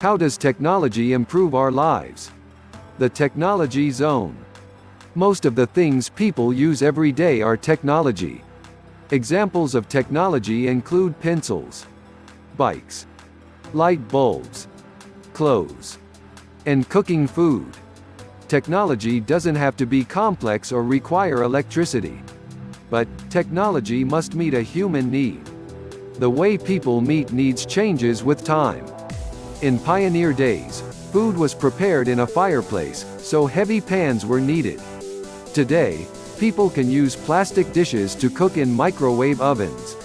How does technology improve our lives? The Technology Zone. Most of the things people use every day are technology. Examples of technology include pencils, bikes, light bulbs, clothes, and cooking food. Technology doesn't have to be complex or require electricity. But technology must meet a human need. The way people meet needs changes with time. In pioneer days, food was prepared in a fireplace, so heavy pans were needed. Today, people can use plastic dishes to cook in microwave ovens.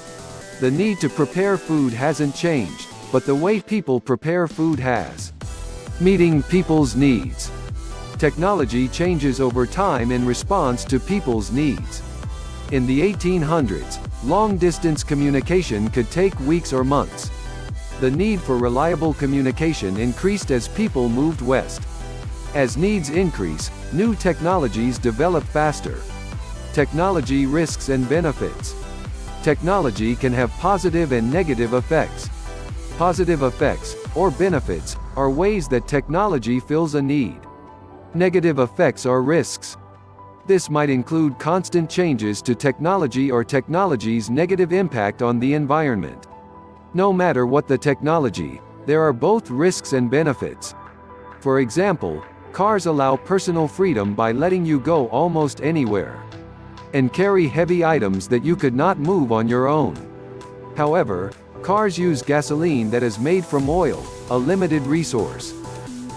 The need to prepare food hasn't changed, but the way people prepare food has. Meeting people's needs. Technology changes over time in response to people's needs. In the 1800s, long-distance communication could take weeks or months. The need for reliable communication increased as people moved west. As needs increase, new technologies develop faster. Technology risks and benefits. Technology can have positive and negative effects. Positive effects, or benefits, are ways that technology fills a need. Negative effects are risks. This might include constant changes to technology or technology's negative impact on the environment. No matter what the technology, there are both risks and benefits. For example, cars allow personal freedom by letting you go almost anywhere and carry heavy items that you could not move on your own. However, cars use gasoline that is made from oil, a limited resource.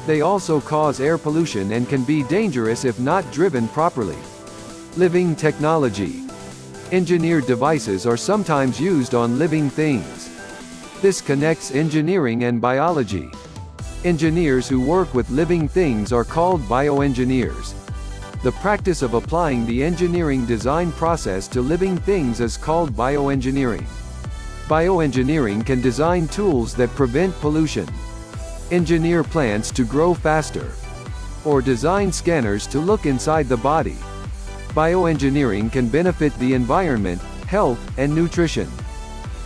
They also cause air pollution and can be dangerous if not driven properly. Living technology. Engineered devices are sometimes used on living things. This connects engineering and biology. Engineers who work with living things are called bioengineers. The practice of applying the engineering design process to living things is called bioengineering. Bioengineering can design tools that prevent pollution, engineer plants to grow faster, or design scanners to look inside the body. Bioengineering can benefit the environment, health, and nutrition.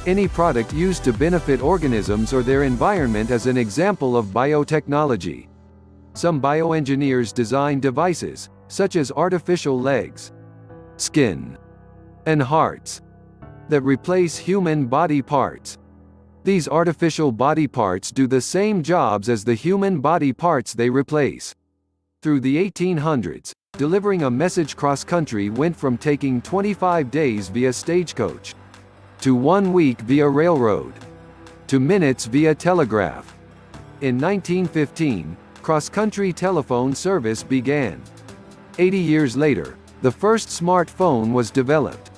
Any product used to benefit organisms or their environment is an example of biotechnology. Some bioengineers design devices, such as artificial legs, skin, and hearts, that replace human body parts. These artificial body parts do the same jobs as the human body parts they replace. Through the 1800s, delivering a message cross-country went from taking 25 days via stagecoach, to 1 week via railroad, to minutes via telegraph. In 1915, cross-country telephone service began. 80 years later, the first smartphone was developed.